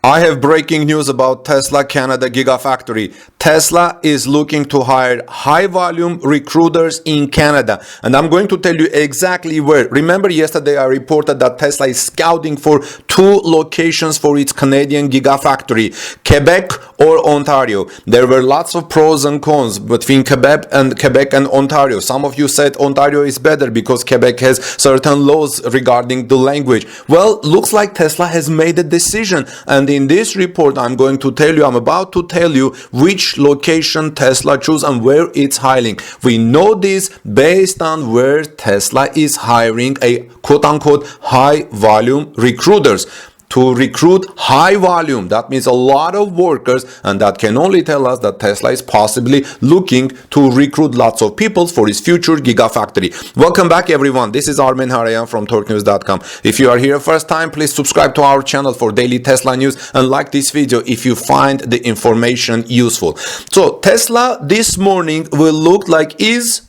I have breaking news about Tesla Canada Gigafactory. Tesla is looking to hire high-volume recruiters in Canada, and I'm going to tell you exactly where. Remember yesterday I reported that Tesla is scouting for 2 locations for its Canadian Gigafactory, Quebec or Ontario. There were lots of pros and cons between Quebec and Ontario. Some of you said Ontario is better because Quebec has certain laws regarding the language. Well, looks like Tesla has made a decision, and in this report I'm about to tell you which location Tesla chose and where it's hiring. We know this based on where Tesla is hiring a quote-unquote high-volume recruiters. To recruit high volume, that means a lot of workers, and that can only tell us that Tesla is possibly looking to recruit lots of people for its future Gigafactory. Welcome back everyone, this is Armen Harayan from TorqueNews.com. If you are here first time, please subscribe to our channel for daily Tesla news and like this video if you find the information useful. So Tesla this morning will look like is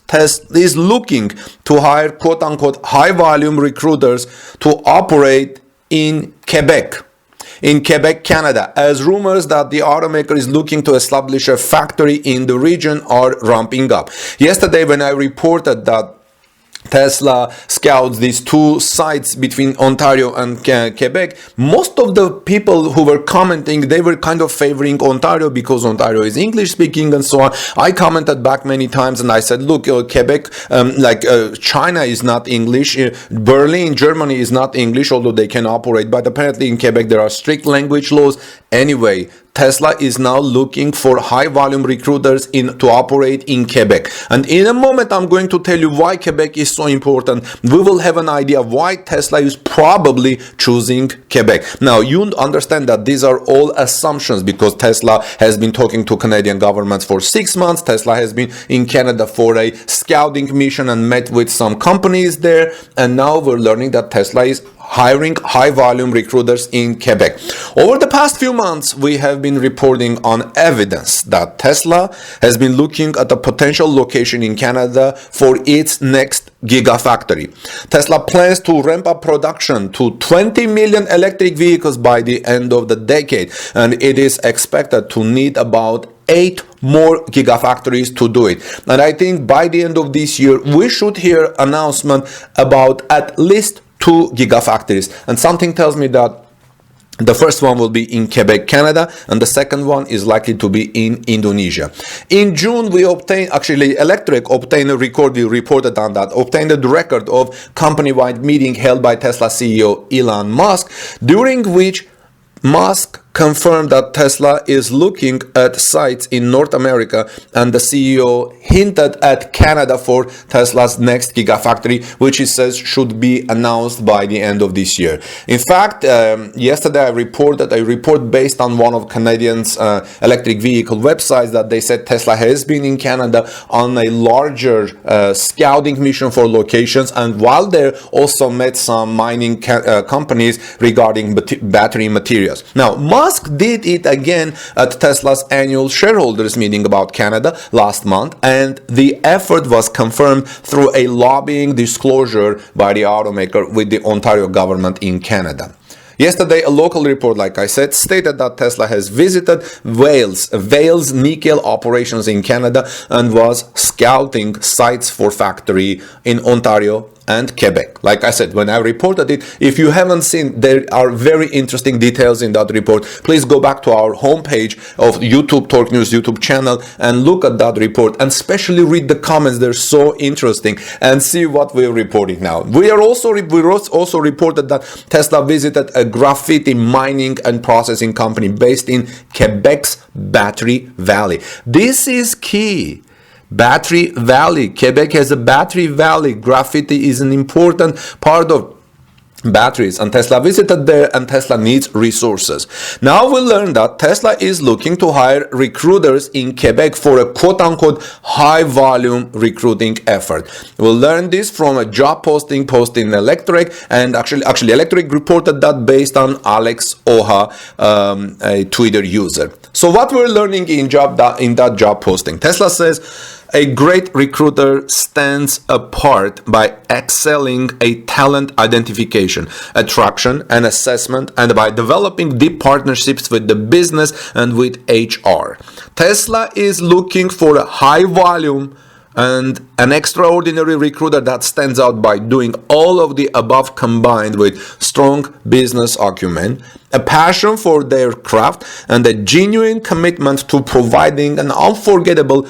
looking to hire quote-unquote high volume recruiters to operate in Quebec, Canada, as rumors that the automaker is looking to establish a factory in the region are ramping up. Yesterday, when I reported that Tesla scouts these 2 sites between Ontario and Quebec, most of the people who were commenting, they were kind of favoring Ontario because Ontario is English speaking and so on. I commented back many times and I said, look, Quebec, China is not English, Berlin, Germany is not English, although they can operate, but apparently in Quebec there are strict language laws. Anyway, Tesla is now looking for high-volume recruiters to operate in Quebec. And in a moment, I'm going to tell you why Quebec is so important. We will have an idea of why Tesla is probably choosing Quebec. Now, you understand that these are all assumptions because Tesla has been talking to Canadian governments for 6 months. Tesla has been in Canada for a scouting mission and met with some companies there. And now we're learning that Tesla is hiring high-volume recruiters in Quebec. Over the past few months, we have been reporting on evidence that Tesla has been looking at a potential location in Canada for its next Gigafactory. Tesla plans to ramp up production to 20 million electric vehicles by the end of the decade, and it is expected to need about 8 more gigafactories to do it. And I think by the end of this year, we should hear announcement about at least 2 gigafactories, and something tells me that the first one will be in Quebec, Canada, and the second one is likely to be in Indonesia. In June, Electric obtained a record, we reported on that, obtained a record of company-wide meeting held by Tesla CEO Elon Musk, during which Musk confirmed that Tesla is looking at sites in North America, and the CEO hinted at Canada for Tesla's next Gigafactory, which he says should be announced by the end of this year. In fact, yesterday I reported a report based on one of Canadians' electric vehicle websites that they said Tesla has been in Canada on a larger scouting mission for locations, and while there also met some mining companies regarding battery materials. Now, Musk did it again at Tesla's annual shareholders meeting about Canada last month, and the effort was confirmed through a lobbying disclosure by the automaker with the Ontario government in Canada. Yesterday, a local report, like I said, stated that Tesla has visited Vale's nickel operations in Canada and was scouting sites for factory in Ontario and Quebec. Like I said, when I reported it, if you haven't seen, there are very interesting details in that report. Please go back to our homepage of YouTube, Torque News YouTube channel, and look at that report, and especially read the comments. They're so interesting, and see what we're reporting now. We also reported that Tesla visited a graphite mining and processing company based in Quebec's Battery Valley. This is key. Battery Valley. Quebec has a battery valley. Graphite is an important part of batteries, and Tesla visited there, and Tesla needs resources. Now we learn that Tesla is looking to hire recruiters in Quebec for a quote-unquote high-volume recruiting effort. We'll learn this from a job posting in Electric, and actually Electric reported that based on Alex Oha, a Twitter user. So what we're learning in that job posting, Tesla says A great recruiter stands apart by excelling a talent identification, attraction, and assessment, and by developing deep partnerships with the business and with HR. Tesla is looking for a high volume and an extraordinary recruiter that stands out by doing all of the above combined with strong business acumen, a passion for their craft, and a genuine commitment to providing an unforgettable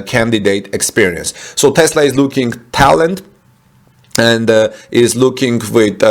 candidate experience. So Tesla is looking talent and is looking with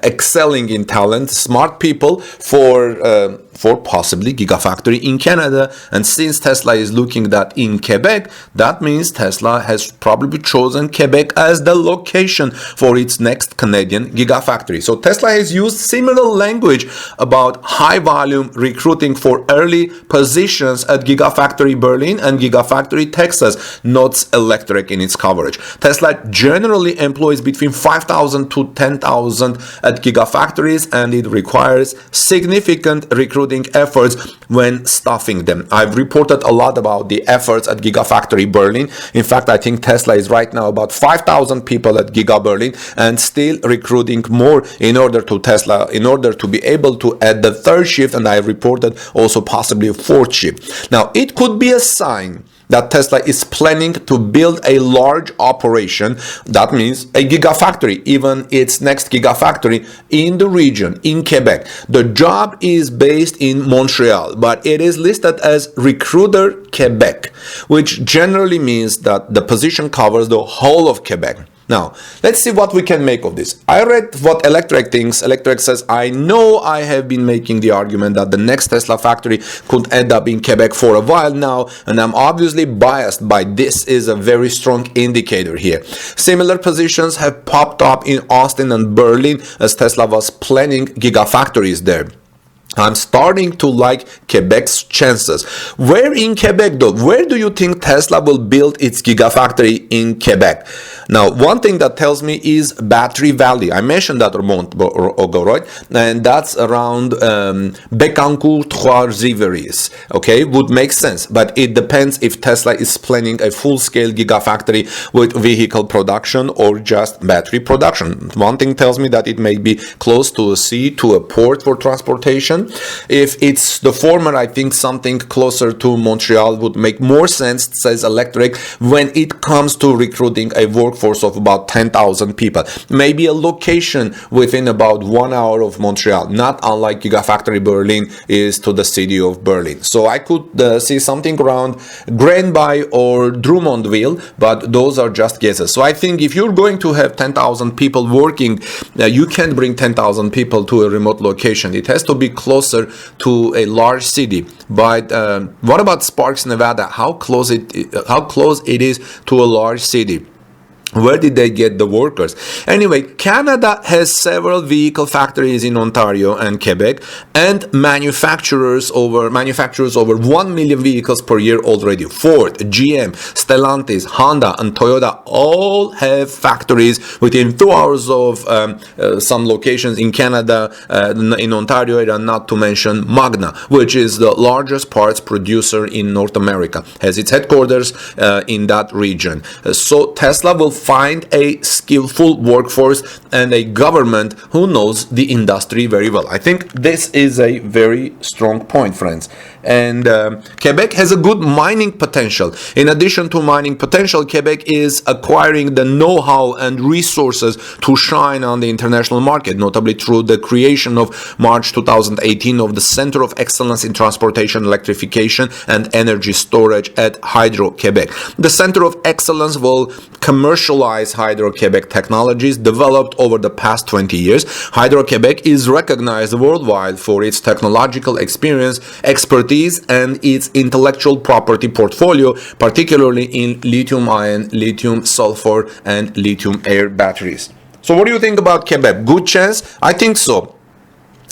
excelling in talent, smart people for possibly Gigafactory in Canada. And since Tesla is looking that in Quebec, that means Tesla has probably chosen Quebec as the location for its next Canadian Gigafactory. So Tesla has used similar language about high volume recruiting for early positions at Gigafactory Berlin and Gigafactory Texas, notes Electric in its coverage. Tesla generally employs between 5,000 to 10,000 at Gigafactories, and it requires significant recruiting efforts when staffing them. I've reported a lot about the efforts at Gigafactory Berlin. In fact, I think Tesla is right now about 5,000 people at Giga Berlin and still recruiting more in order to be able to add the third shift, and I reported also possibly a fourth shift. Now, it could be a sign that Tesla is planning to build a large operation. That means a gigafactory, even its next gigafactory in the region, in Quebec. The job is based in Montreal, but it is listed as Recruiter Quebec, which generally means that the position covers the whole of Quebec. Now, let's see what we can make of this. I read what Electric thinks. Electric says, I know I have been making the argument that the next Tesla factory could end up in Quebec for a while now, and I'm obviously biased by this is a very strong indicator here. Similar positions have popped up in Austin and Berlin as Tesla was planning gigafactories there. I'm starting to like Quebec's chances. Where in Quebec though? Where do you think Tesla will build its gigafactory in Quebec? Now, one thing that tells me is Battery Valley. I mentioned that a moment ago, right? And that's around Bécancour, Trois-Rivières. Okay, would make sense, but it depends if Tesla is planning a full-scale gigafactory with vehicle production or just battery production. One thing tells me that it may be close to a sea, to a port for transportation. If it's the former, I think something closer to Montreal would make more sense, says Electric, when it comes to recruiting a workforce of about 10,000 people. Maybe a location within about 1 hour of Montreal, not unlike Gigafactory Berlin is to the city of Berlin. So I could see something around Granby or Drummondville, but those are just guesses. So I think if you're going to have 10,000 people working, you can't bring 10,000 people to a remote location. It has to be closer to a large city. But what about Sparks, Nevada? How close it is to a large city? Where did they get the workers? Anyway, Canada has several vehicle factories in Ontario and Quebec, and manufacturers over 1 million vehicles per year already. Ford, GM, Stellantis, Honda, and Toyota all have factories within 2 hours of some locations in Canada, in Ontario area, not to mention Magna, which is the largest parts producer in North America, has its headquarters in that region. So Tesla will find a skillful workforce and a government who knows the industry very well. I think this is a very strong point, friends. And Quebec has a good mining potential. In addition to mining potential, Quebec is acquiring the know-how and resources to shine on the international market, notably through the creation of March 2018 of the Center of Excellence in Transportation, Electrification, and Energy Storage at Hydro-Quebec. The Center of Excellence will commercialize Hydro-Quebec technologies developed over the past 20 years. Hydro-Quebec is recognized worldwide for its technological experience, expertise, and its intellectual property portfolio, particularly in lithium-ion, lithium-sulfur, and lithium-air batteries. So what do you think about Quebec? Good chance? I think so.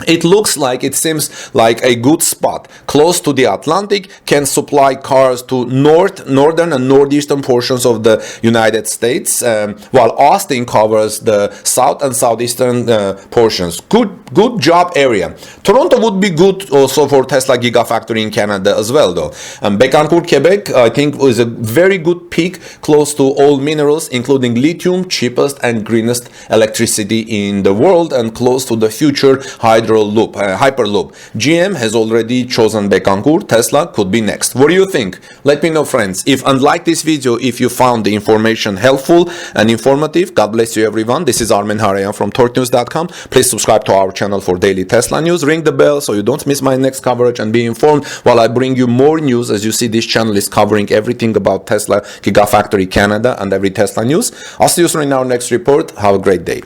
it seems like a good spot, close to the Atlantic, can supply cars to northern and northeastern portions of the United States, while Austin covers the south and southeastern portions. Good job area. Toronto would be good also for Tesla Gigafactory in Canada as well, though. Bécancour, Quebec, I think is a very good peak, close to all minerals, including lithium, cheapest and greenest electricity in the world, and close to the future Hyperloop. GM has already chosen Bécancour. Tesla could be next. What do you think? Let me know, friends. And like this video if you found the information helpful and informative. God bless you, everyone. This is Armen Harayan from torquenews.com. Please subscribe to our channel for daily Tesla news. Ring the bell so you don't miss my next coverage, and be informed while I bring you more news. As you see, this channel is covering everything about Tesla Gigafactory Canada and every Tesla news. I'll see you soon in our next report. Have a great day.